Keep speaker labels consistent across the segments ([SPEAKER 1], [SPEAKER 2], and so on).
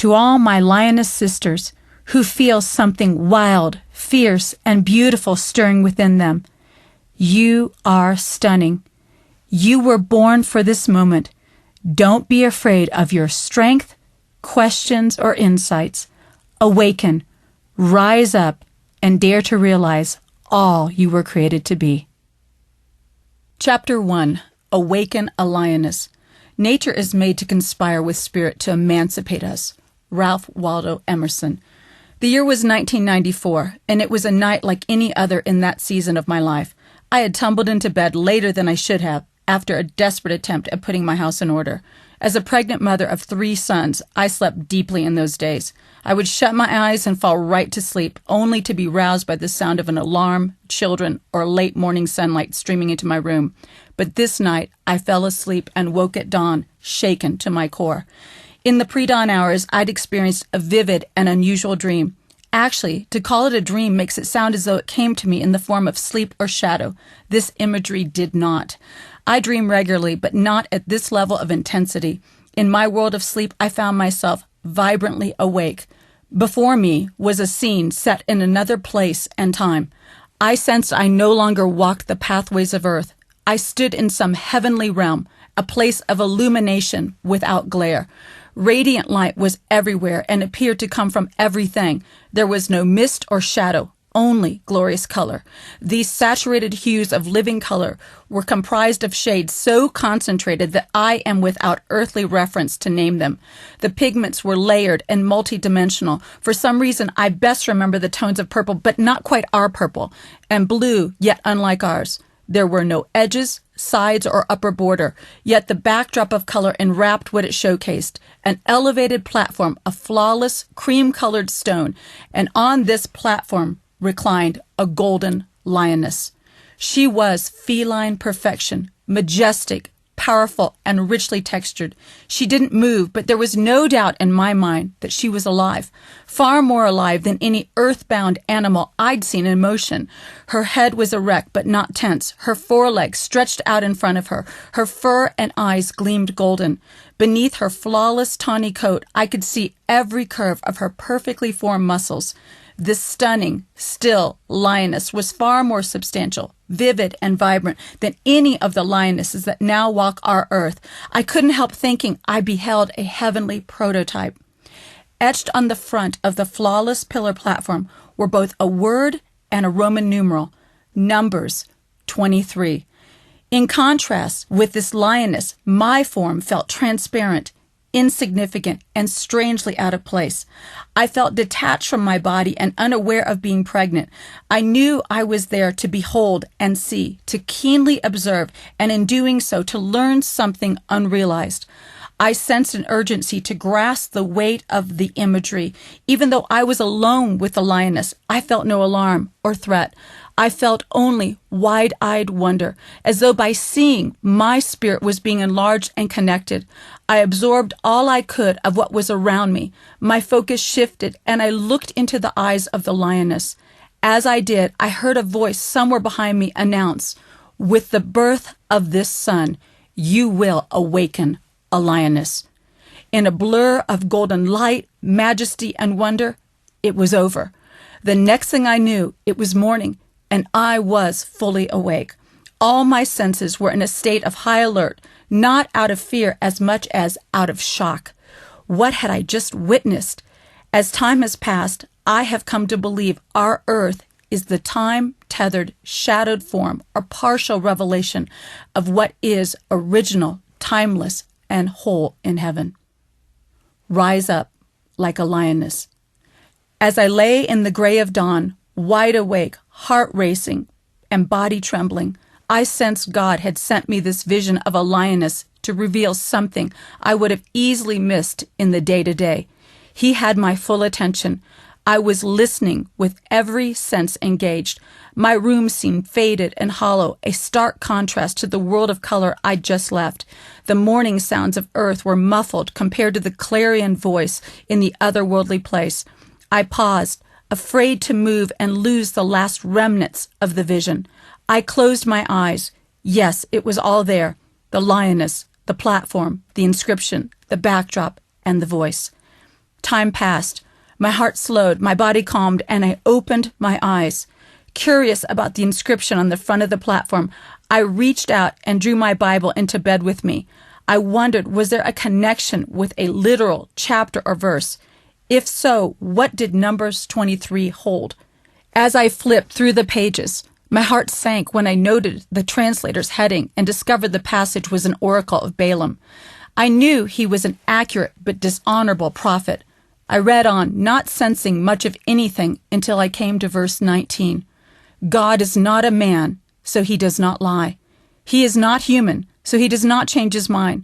[SPEAKER 1] To all my lioness sisters who feel something wild, fierce, and beautiful stirring within them, you are stunning. You were born for this moment. Don't be afraid of your strength, questions, or insights. Awaken, rise up, and dare to realize all you were created to be. Chapter 1. Awaken a Lioness. Nature is made to conspire with spirit to emancipate us. Ralph Waldo Emerson. The year was 1994, and it was a night like any other in that season of my life. I had tumbled into bed later than I should have, after a desperate attempt at putting my house in order. As a pregnant mother of 3 sons, I slept deeply in those days. I would shut my eyes and fall right to sleep, only to be roused by the sound of an alarm, children, or late morning sunlight streaming into my room. But this night, I fell asleep and woke at dawn, shaken to my core. In the pre-dawn hours, I'd experienced a vivid and unusual dream. Actually, to call it a dream makes it sound as though it came to me in the form of sleep or shadow. This imagery did not. I dream regularly, but not at this level of intensity. In my world of sleep, I found myself vibrantly awake. Before me was a scene set in another place and time. I sensed I no longer walked the pathways of earth. I stood in some heavenly realm, a place of illumination without glare. Radiant light was everywhere and appeared to come from everything. There was no mist or shadow, only glorious color. These saturated hues of living color were comprised of shades so concentrated that I am without earthly reference to name them. The pigments were layered and multidimensional. For some reason, I best remember the tones of purple, but not quite our purple, and blue, yet unlike ours. There were no edges, sides, or upper border, yet the backdrop of color enwrapped what it showcased, an elevated platform of flawless, cream-colored stone, and on this platform reclined a golden lioness. She was feline perfection, majestic, powerful, and richly textured. She didn't move, but there was no doubt in my mind that she was alive, far more alive than any earthbound animal I'd seen in motion. Her head was erect but not tense, her forelegs stretched out in front of her, her fur and eyes gleamed golden. Beneath her flawless tawny coat, I could see every curve of her perfectly formed muscles. This stunning, still lioness was far more substantial, vivid, and vibrant than any of the lionesses that now walk our earth. I couldn't help thinking I beheld a heavenly prototype. Etched on the front of the flawless pillar platform were both a word and a Roman numeral, numbers 23. In contrast with this lioness, my form felt transparent, insignificant, and strangely out of place. I felt detached from my body and unaware of being pregnant. I knew I was there to behold and see, to keenly observe, and in doing so, to learn something unrealized. I sensed an urgency to grasp the weight of the imagery. Even though I was alone with the lioness, I felt no alarm or threat. I felt only wide-eyed wonder, as though by seeing, my spirit was being enlarged and connected. I absorbed all I could of what was around me. My focus shifted, and I looked into the eyes of the lioness. As I did, I heard a voice somewhere behind me announce, "With the birth of this son, you will awaken a lioness." In a blur of golden light, majesty, and wonder, it was over. The next thing I knew, it was morning, and I was fully awake. All my senses were in a state of high alert, not out of fear as much as out of shock. What had I just witnessed? As time has passed, I have come to believe our earth is the time-tethered, shadowed form or partial revelation of what is original, timeless, and whole in heaven. Rise up like a lioness. As I lay in the gray of dawn, wide awake, heart racing, and body trembling, I sensed God had sent me this vision of a lioness to reveal something I would have easily missed in the day-to-day. He had my full attention. I was listening with every sense engaged. My room seemed faded and hollow, a stark contrast to the world of color I'd just left. The morning sounds of earth were muffled compared to the clarion voice in the otherworldly place. I paused, afraid to move and lose the last remnants of the vision. I closed my eyes. Yes, it was all there. The lioness, the platform, the inscription, the backdrop, and the voice. Time passed. My heart slowed, my body calmed, and I opened my eyes. Curious about the inscription on the front of the platform, I reached out and drew my Bible into bed with me. I wondered, was there a connection with a literal chapter or verse? If so, what did Numbers 23 hold? As I flipped through the pages, my heart sank when I noted the translator's heading and discovered the passage was an oracle of Balaam. I knew he was an accurate but dishonorable prophet. I read on, not sensing much of anything until I came to verse 19. God is not a man, so he does not lie. He is not human, so he does not change his mind.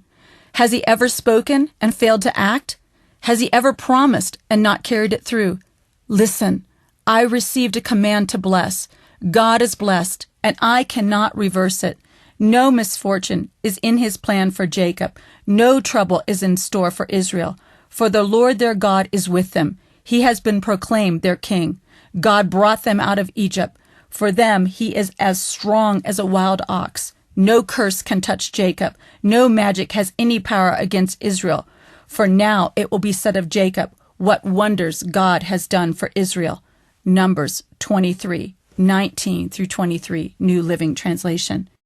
[SPEAKER 1] Has he ever spoken and failed to act? Has he ever promised and not carried it through? Listen, I received a command to bless. God is blessed, and I cannot reverse it. No misfortune is in his plan for Jacob. No trouble is in store for Israel. For the Lord their God is with them. He has been proclaimed their king. God brought them out of Egypt. For them he is as strong as a wild ox. No curse can touch Jacob. No magic has any power against Israel. For now it will be said of Jacob, what wonders God has done for Israel. Numbers 23:19 through 23, New Living Translation.